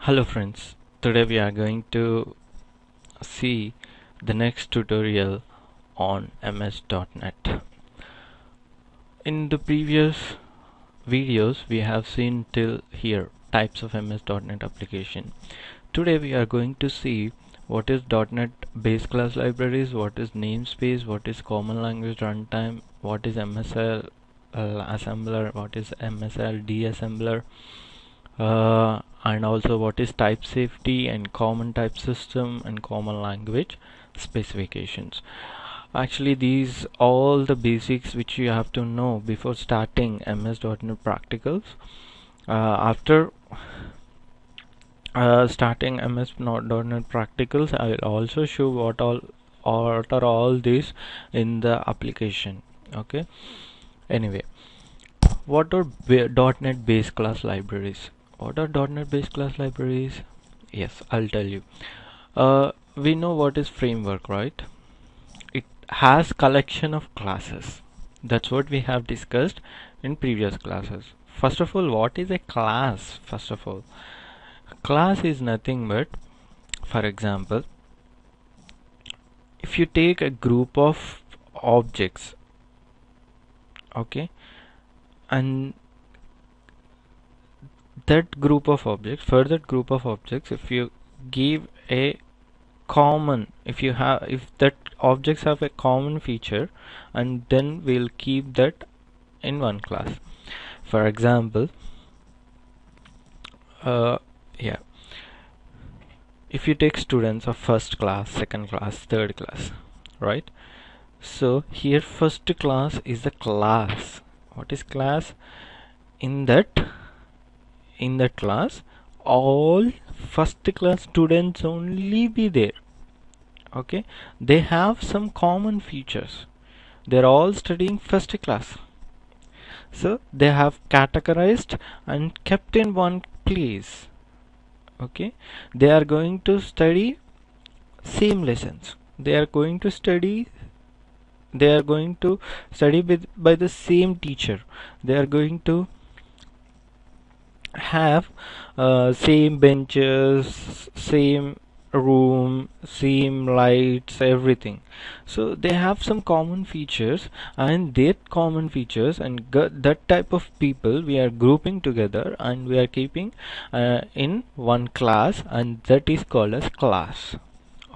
Hello friends, today we are going to see the next tutorial on MS.NET. In the previous videos we have seen till here types of MS.NET application. Today we are going to see what is .NET base class libraries, what is namespace, what is common language runtime, what is MSL assembler, what is MSL deassembler, and also what is type safety and common type system and common language specifications. Actually, these all the basics which you have to know before starting MS.NET practicals. After starting MS.NET practicals, I will also show what are all these in the application. Okay. Anyway, what are .NET base class libraries? What are .NET base class libraries? Yes, I'll tell you. We know what is framework, right? It has collection of classes. That's what we have discussed in previous classes. First of all, what is a class? First of all, class is nothing but, for example, if you take a group of objects, okay, and that group of objects, for that group of objects, if you give a common, if that objects have a common feature, and then we'll keep that in one class. For example, yeah, if you take students of first class, second class, third class, right? So here first class is the class. What is class? In that class, all first class students only be there. Okay, they have some common features. They're all studying first class, so they have categorized and kept in one place. Okay, they are going to study same lessons. They are going to study by the same teacher. They are going to have same benches, same room, same lights, everything. So they have some common features, and that common features and that type of people we are grouping together and we are keeping in one class, and that is called as class.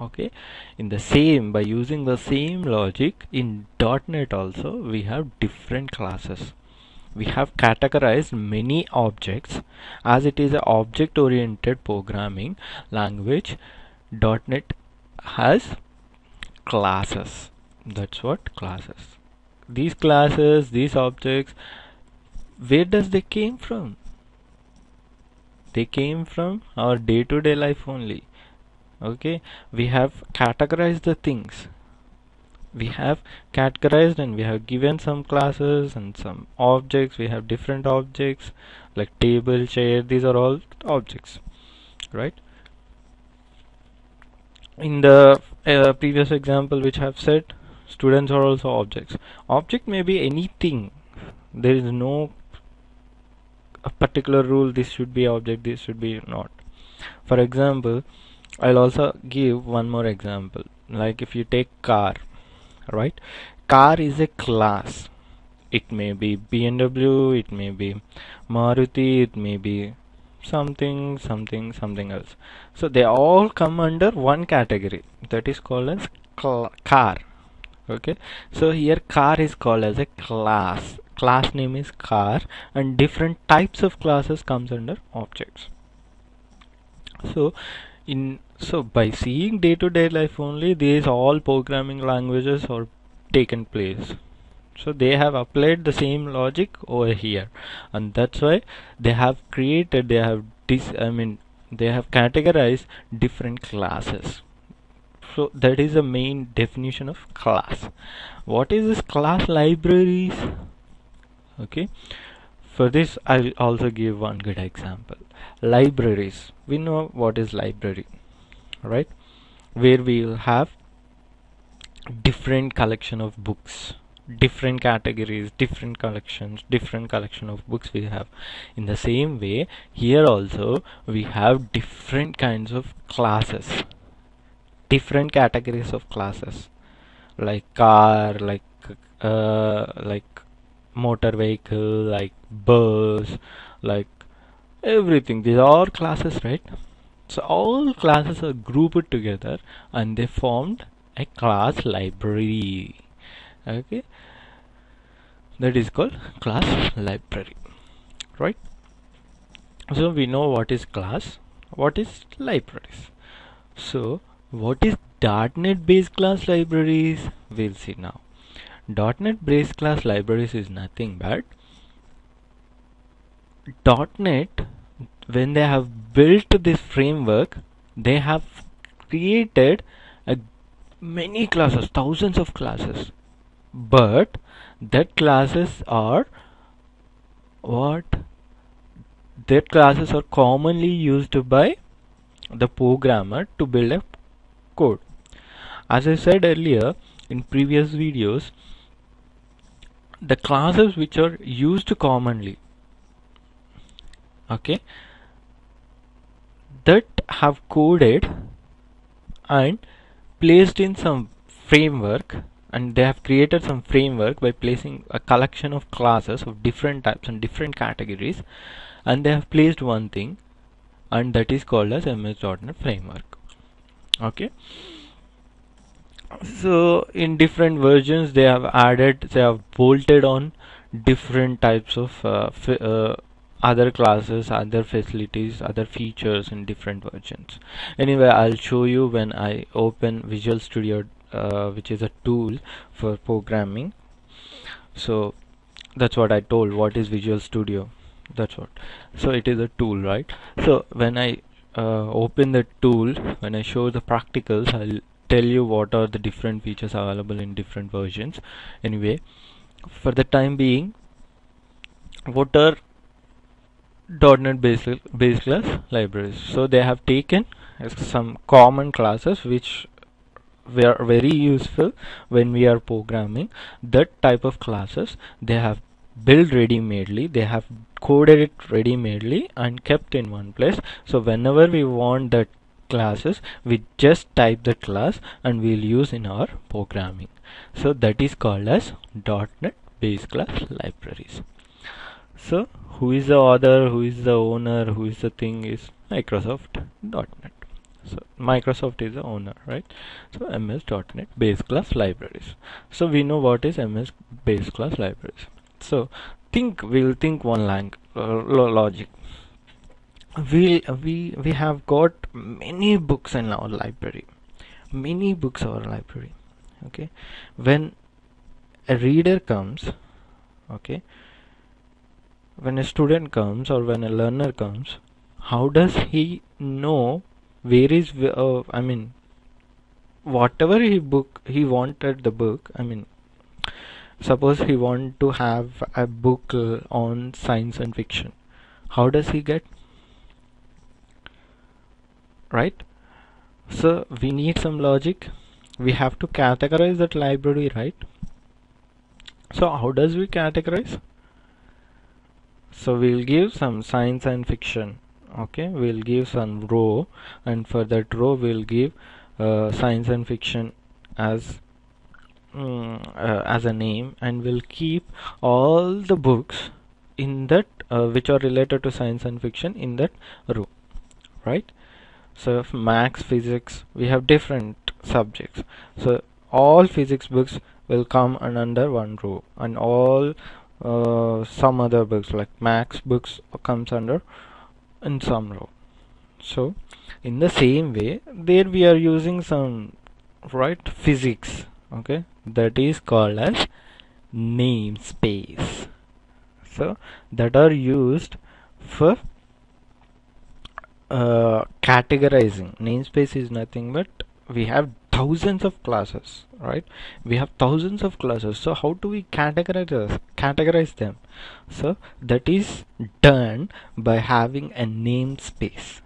Okay, by using the same logic in .NET also we have different classes. We have categorized many objects. As it is an object oriented programming language, .NET has classes. That's what classes. These classes, these objects, where does they came from? They came from our day-to-day life only. Okay, we have categorized the things. We have categorized and we have given some classes and some objects. We have different objects like table, chair. These are all objects, right? In the previous example which I have said, students are also objects. Object may be anything. There is no a particular rule, this should be object, this should be not. For example, I'll also give one more example. Like if you take car, right? Car is a class. It may be BMW, it may be Maruti, it may be something else. So they all come under one category, that is called as car. Okay, so here car is called as a class. Class name is car, and different types of classes comes under objects. So by seeing day-to-day life only, these all programming languages are taken place. So they have applied the same logic over here, and that's why they have created, they have categorized different classes. So that is the main definition of class. What is this class libraries? Okay, for this I will also give one good example. Libraries, we know what is library, right? Where we will have different collection of books. different categories, different collections, different collection of books we have. In the same way, here also we have different kinds of classes, different categories of classes, like car, like motor vehicle, like bus, like everything. These are all classes, right? So all classes are grouped together and they formed a class library. Okay, that is called class library, right? So we know what is class, what is libraries. So what is .NET based class libraries? We'll see now. .NET based class libraries is nothing but .NET, when they have built this framework, they have created a many classes, thousands of classes, but that classes are what? That classes are commonly used by the programmer to build a code. As I said earlier in previous videos, the classes which are used commonly, okay, that have coded and placed in some framework, and they have created some framework by placing a collection of classes of different types and different categories, and they have placed one thing, and that is called as MS.NET framework. Okay, so in different versions they have bolted on different types of other classes, other facilities, other features in different versions. Anyway, I'll show you when I open Visual Studio, which is a tool for programming. So that's what I told. What is Visual Studio? That's what. So it is a tool, right? So when I open the tool, when I show the practicals, I'll tell you what are the different features available in different versions. Anyway, for the time being, what are .NET base class libraries? So they have taken some common classes which were very useful when we are programming. That type of classes they have built ready-madely, they have coded it ready-madely and kept in one place. So whenever we want that classes, we just type the class and we'll use in our programming. So that is called as .NET base class libraries. So who is the author, who is the owner, who is the thing is Microsoft.NET. So Microsoft is the owner, right? So MS.NET base class libraries. So we know what is MS base class libraries. So we'll think one logic. We have got many books in our library. Many books in our library. Okay. When a reader comes, okay, when a student comes or when a learner comes, how does he know where is whatever he wanted the book, suppose he want to have a book on science and fiction, how does he get, right? So we need some logic. We have to categorize that library, right? So how does we categorize? So we'll give some science and fiction, okay, we'll give some row, and for that row we'll give science and fiction as a name, and we'll keep all the books in that which are related to science and fiction in that row, right? So if maths, physics, we have different subjects, so all physics books will come under one row, and all some other books like maths books comes under in some row. So in the same way, there we are using some, right, physics, okay, that is called as namespace. So that are used for categorizing. Namespace is nothing but we have thousands of classes, right? We have thousands of classes. So how do we categorize them? So that is done by having a namespace.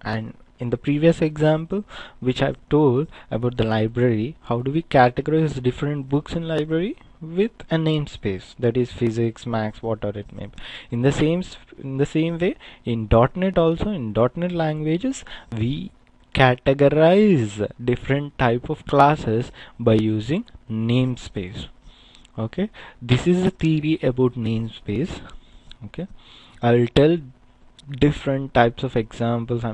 And in the previous example which I've told about the library, how do we categorize different books in library? with a namespace, that is physics, maths, whatever it may be. In the same way, in .NET also, in .NET languages, we categorize different type of classes by using namespace. Okay, this is the theory about namespace. Okay, I'll tell different types of examples. I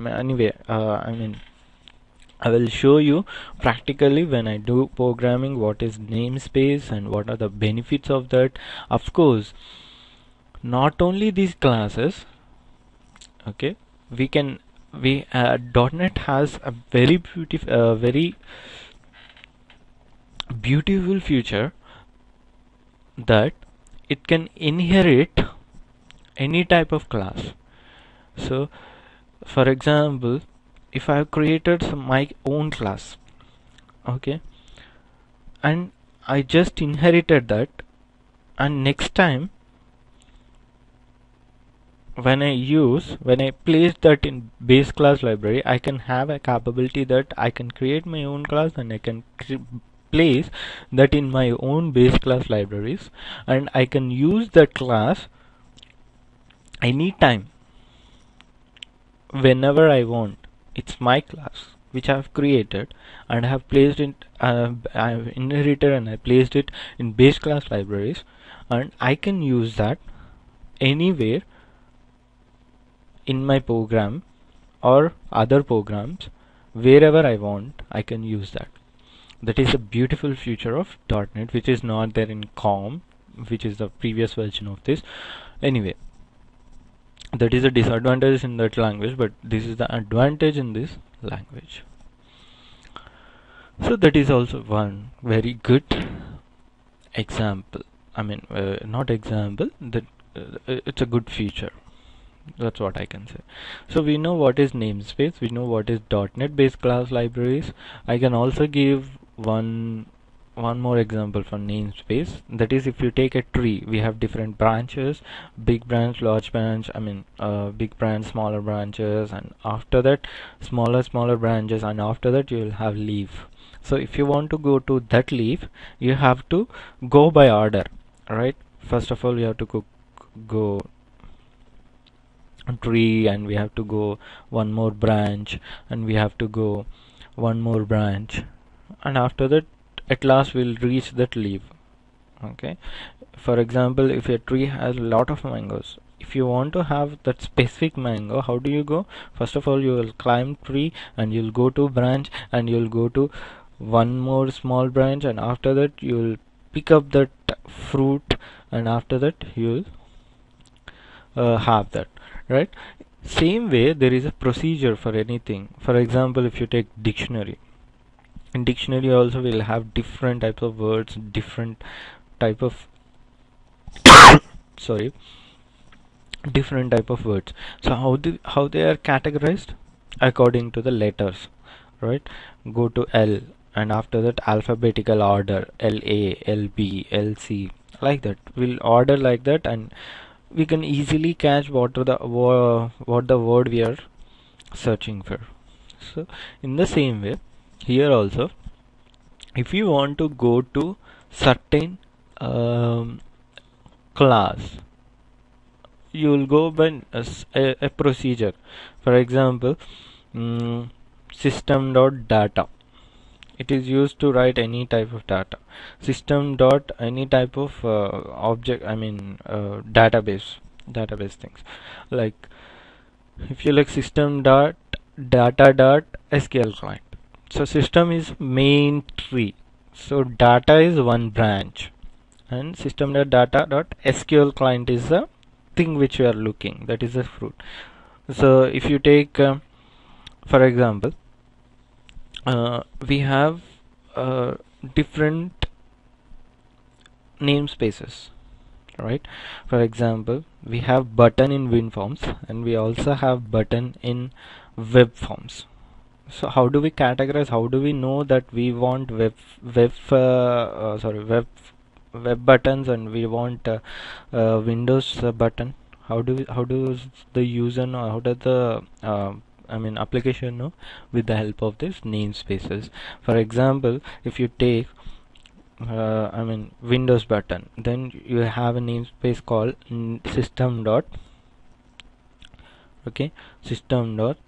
will show you practically when I do programming what is namespace and what are the benefits of that. Of course, not only these classes, okay, we .NET has a very beautiful feature that it can inherit any type of class. So, for example, if I have created my own class, okay, and I just inherited that, and next time when I place that in base class library, I can have a capability that I can create my own class and I can place that in my own base class libraries, and I can use that class anytime whenever I want. It's my class which I have created and I have placed it, I have inherited and I placed it in base class libraries, and I can use that anywhere in my program or other programs. Wherever I want, I can use that. That is a beautiful feature of .NET, which is not there in COM, which is the previous version of this. Anyway, that is a disadvantage in that language, but this is the advantage in this language. So that is also one very good example. Not example, that it's a good feature. That's what I can say. So we know what is namespace, we know what is .NET based class libraries. I can also give one more example for namespace. That is, if you take a tree, we have different branches, big branch, large branch, big branch, smaller branches, and after that smaller branches, and after that you will have leaf. So if you want to go to that leaf, you have to go by order, right? First of all, you have to go tree, and we have to go one more branch, and we have to go one more branch, and after that at last we'll reach that leaf. Okay, for example, if a tree has a lot of mangoes, if you want to have that specific mango, how do you go? First of all, you will climb tree and you'll go to branch and you'll go to one more small branch, and after that you will pick up that fruit, and after that you will have that, right? Same way, there is a procedure for anything. For example, if you take dictionary, in dictionary also we'll have different types of words, different type of sorry, different type of words. So how they are categorized? According to the letters, right? Go to L, and after that alphabetical order, LA, LB, LC, like that. We'll order like that, and we can easily catch what the word we are searching for. So in the same way, here also, if you want to go to certain class, you will go by a procedure. For example, system.data, it is used to write any type of data. System dot any type of object, database things. Like if you like system dot data dot SQL client, so system is main tree, so data is one branch, and system dot data dot SQL client is the thing which we are looking, that is the fruit. So if you take for example, we have different namespaces, right? For example, we have button in WinForms, and we also have button in web forms. So how do we categorize? How do we know that we want web buttons, and we want Windows button? How does the user know? How does the application know? With the help of these namespaces. For example, if you take I mean Windows button, then you have a namespace called system dot, okay, system dot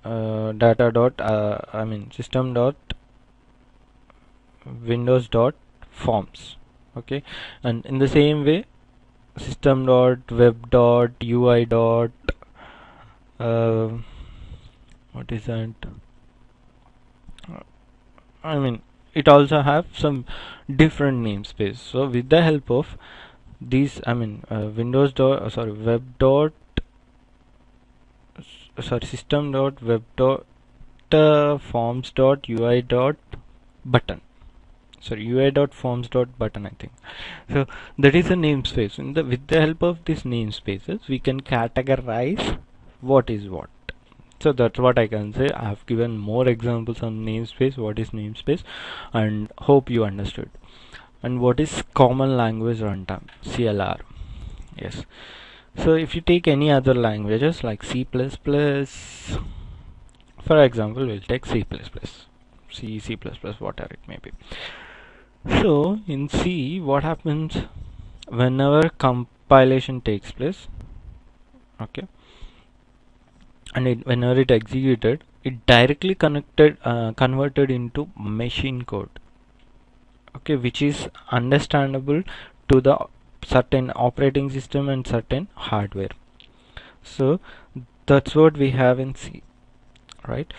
data dot I mean system dot windows dot forms, okay. And in the same way, system dot web dot ui dot uh, what is that, I mean it also have some different namespace. So with the help of these, I mean windows dot sorry web dot sorry system dot web dot forms dot ui dot button, sorry ui dot forms dot button, I think. So that is a namespace. In the with the help of these namespaces, we can categorize what is what. So that's what I can say. I have given more examples on namespace, what is namespace, and hope you understood. And what is common language runtime, CLR? Yes. So if you take any other languages like C++, for example, we'll take C++, C++, whatever it may be. So in C, what happens whenever compilation takes place, okay, and whenever it executed, it directly converted into machine code, okay, which is understandable to the certain operating system and certain hardware. So that's what we have in C, right?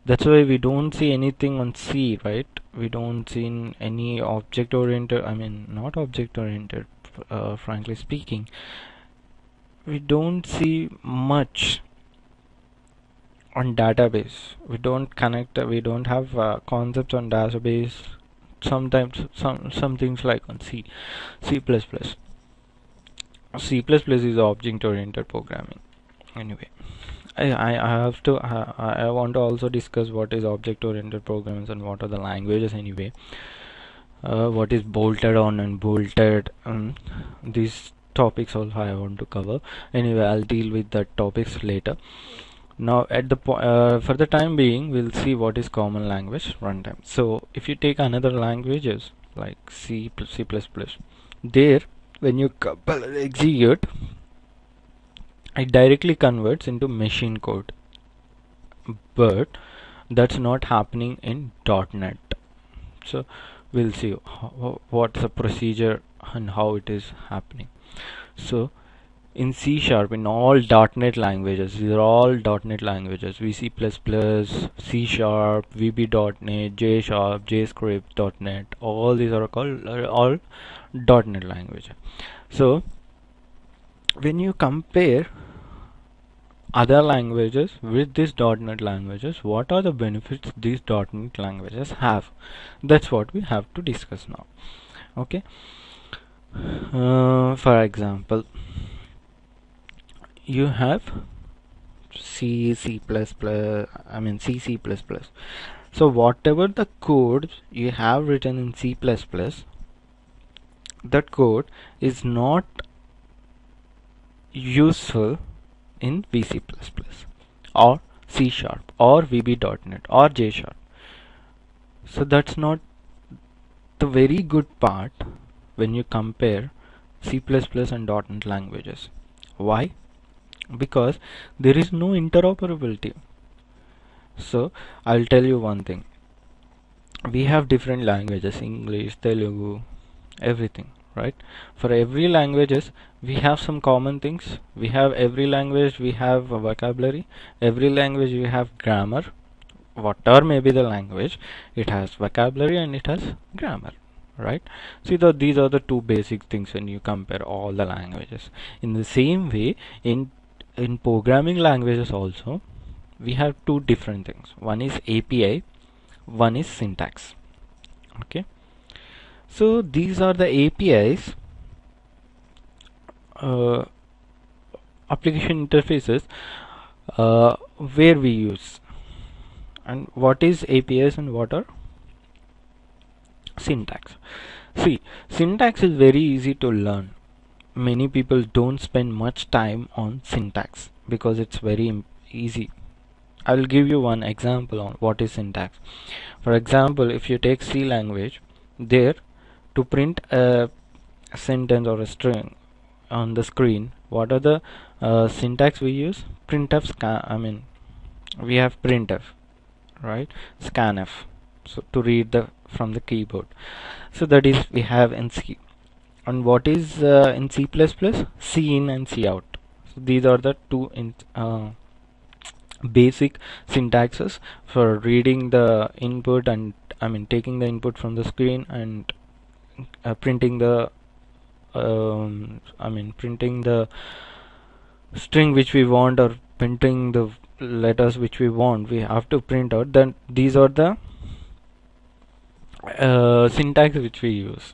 That's why we don't see anything on C, right? We don't see any object oriented, I mean not object oriented, frankly speaking, we don't see much on database. We don't connect, we don't have concepts on database. Sometimes some things like on C++. C++ is object oriented programming. Anyway, I have to I want to also discuss what is object oriented programming and what are the languages anyway. What is bolted on and bolted, these topics also I want to cover. Anyway, I'll deal with the topics later. Now at the for the time being, we'll see what is common language runtime. So if you take another languages like C++, there when you execute, it directly converts into machine code, but that's not happening in .NET. So we'll see what's the procedure and how it is happening. So in C#, in all .NET languages, these are all .NET languages, VC++, C#, VB.NET, J#, JScript, .NET, all these are called all .NET languages. So when you compare other languages with these .NET languages, what are the benefits these .NET languages have? That's what we have to discuss now. Okay. For example, you have C++, I mean C++. So whatever the code you have written in C++, that code is not useful in VC++ or C# or VB.NET or J#. So that's not the very good part when you compare C++ and .NET languages. Why? Because there is no interoperability. So I'll tell you one thing. We have different languages, English, Telugu, everything, right? For every languages we have some common things. We have every language we have a vocabulary, every language we have grammar. Whatever may be the language, it has vocabulary and it has grammar, right? See, these are the two basic things when you compare all the languages. In the same way, in programming languages also, we have two different things. One is API, one is syntax. Okay, so these are the APIs, application interfaces, where we use. And what is APIs and what are syntax? See, syntax is very easy to learn. Many people don't spend much time on syntax because it's very easy. I will give you one example on what is syntax. For example, if you take C language, there to print a sentence or a string on the screen, what are the syntax we use? Printf scan, we have printf, right? Scanf, so to read the from the keyboard. So that is we have in C. And what is in C++? Cin and cout. So these are the two basic syntaxes for reading the input and taking the input from the screen and printing the printing the string which we want, or printing the letters which we want. We have to print out. Then these are the syntax which we use.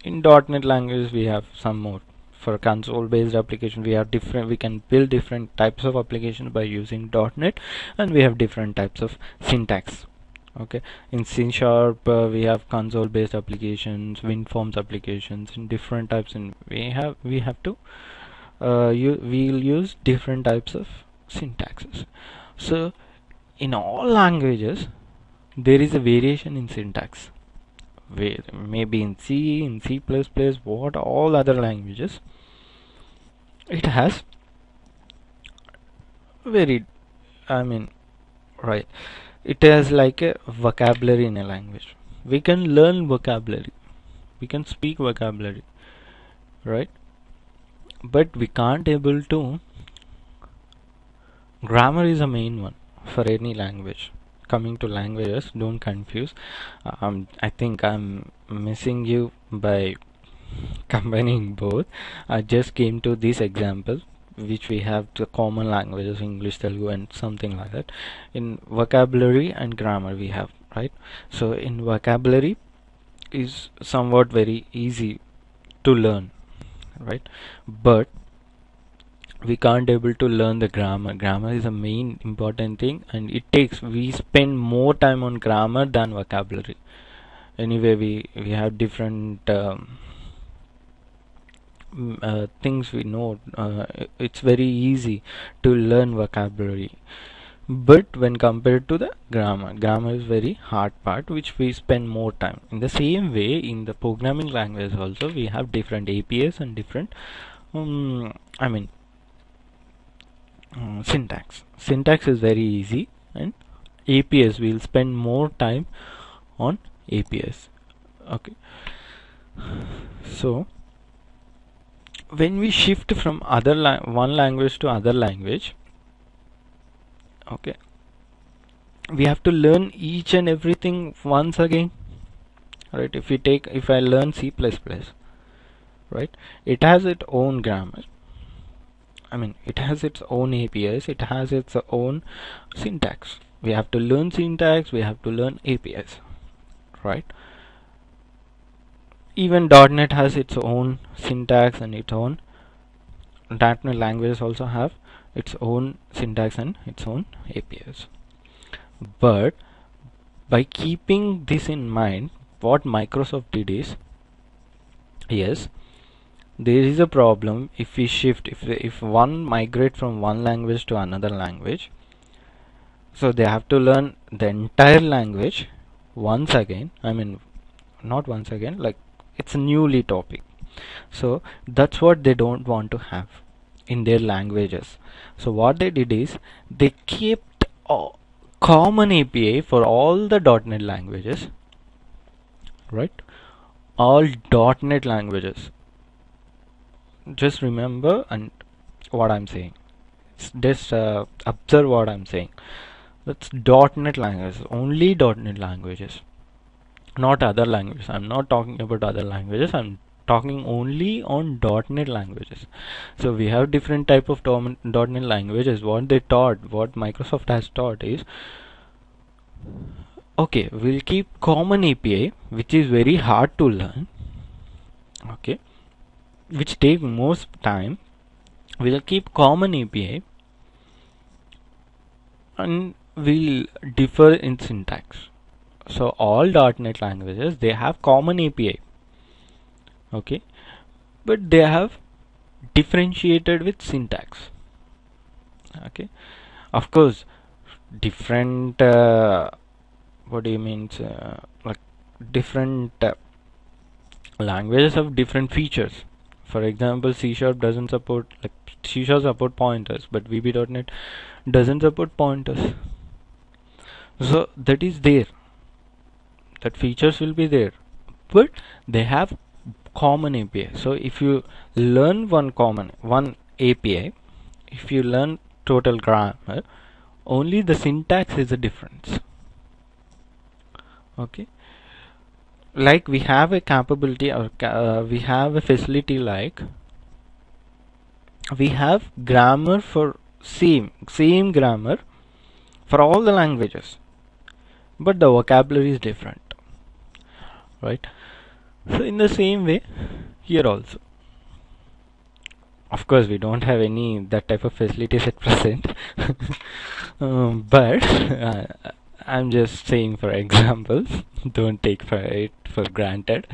In .NET language we have some more. For console based application we have different, we can build different types of applications by using .NET, and we have different types of syntax. Okay, in C#, we have console based applications, WinForms applications, and different types, and we have to we'll use different types of syntaxes. So in all languages there is a variation in syntax. Maybe in C, in C++, what all other languages, it has very, right, it has like a vocabulary in a language. We can learn vocabulary, we can speak vocabulary, right? But we can't able to. Grammar is a main one for any language. Coming to languages, don't confuse. I think I'm missing you by combining both. I just came to this example which we have the common languages, English, Telugu, and something like that. In vocabulary and grammar we have, right? So in vocabulary is somewhat very easy to learn, right? But we can't able to learn the grammar. Grammar is a main important thing, and we spend more time on grammar than vocabulary. Anyway, we have different things we know. It's very easy to learn vocabulary, but when compared to the grammar is very hard part, which we spend more time. In the same way, in the programming language also we have different APIs and different syntax. Syntax is very easy, and APIs we'll spend more time on APIs. Okay, so when we shift from one language to other language, okay, we have to learn each and everything once again, right? If I learn C++, right, it has its own grammar, it has its own APIs, it has its own syntax. We have to learn syntax, we have to learn APIs, right? Even .NET has its own syntax and its own. .NET languages also have its own syntax and its own APIs. But by keeping this in mind, what Microsoft did is, yes, there is a problem if we shift, if one migrate from one language to another language, so they have to learn the entire language once again. Not once again, like it's a newly topic. So that's what they don't want to have in their languages. So what they did is they kept a common API for all the .NET languages, right? All .NET languages. Just remember and what I'm saying. Just observe what I'm saying. That's .NET languages, only .NET languages, not other languages. I'm not talking about other languages. I'm talking only on .NET languages. So we have different type of .NET languages. What Microsoft has taught is, okay, we'll keep common API, which is very hard to learn, okay, which take most time. We'll keep common API and we'll differ in syntax. So all .NET languages, they have common API, okay, but they have differentiated with syntax, okay. Of course, different what do you mean, like different languages have different features. For example, C# doesn't support, like C# support pointers, but VB.NET doesn't support pointers. So that is there, that features will be there, but they have common API. So if you learn one API, if you learn total grammar, only the syntax is the difference. Okay, like we have a capability, or we have a facility, like we have grammar for same grammar for all the languages, but the vocabulary is different, right? So in the same way here also, of course we don't have any that type of facilities at present, but I'm just saying for examples. Don't take it for granted.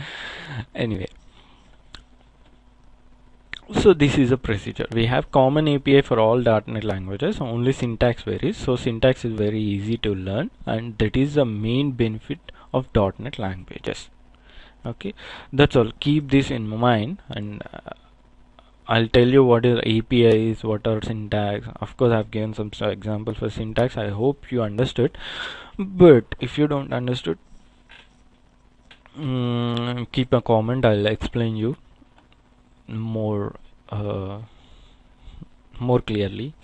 Anyway, so this is a procedure. We have common API for all .NET languages, only syntax varies. So syntax is very easy to learn, and that is the main benefit of .NET languages. Okay, that's all. Keep this in mind, and I'll tell you what is APIs, what are syntax. Of course, I've given some examples for syntax. I hope you understood. But if you don't understood, keep a comment. I'll explain you more more clearly.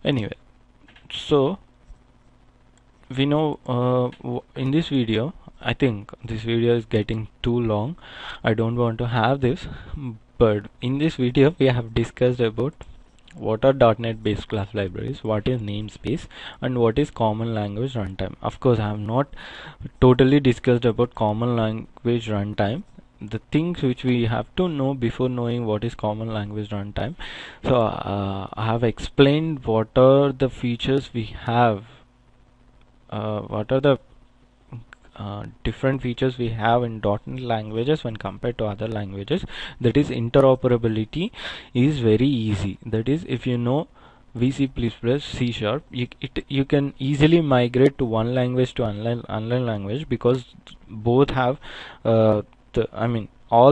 Anyway, so we know in this video, I think this video is getting too long. I don't want to have this, but in this video we have discussed about what are .NET based class libraries, what is namespace, and what is common language runtime. Of course, I have not totally discussed about common language runtime, the things which we have to know before knowing what is common language runtime. So I have explained what are the features we have, what are the different features we have in .NET languages when compared to other languages. That is, interoperability is very easy. That is, if you know VC++, C#, you can easily migrate to one language to another language, because both have all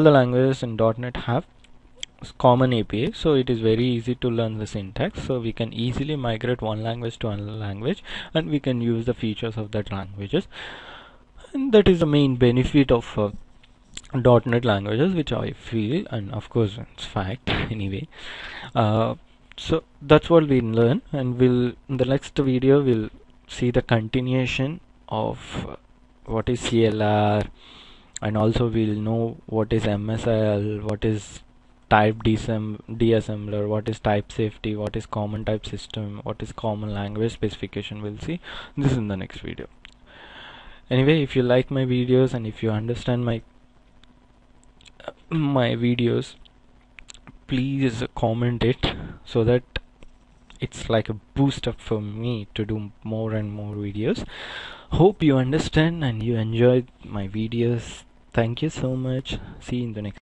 the languages in .NET have common API, so it is very easy to learn the syntax. So we can easily migrate one language to another language, and we can use the features of that languages. And that is the main benefit of .NET languages, which I feel, and of course it's fact anyway. So that's what we learn, and in the next video we'll see the continuation of what is CLR, and also we'll know what is MSIL, what is type deassembler, what is type safety, what is common type system, what is common language specification. We'll see this in the next video. Anyway, if you like my videos and if you understand my videos, please comment it, so that it's like a boost up for me to do more and more videos. Hope you understand and you enjoyed my videos. Thank you so much. See you in the next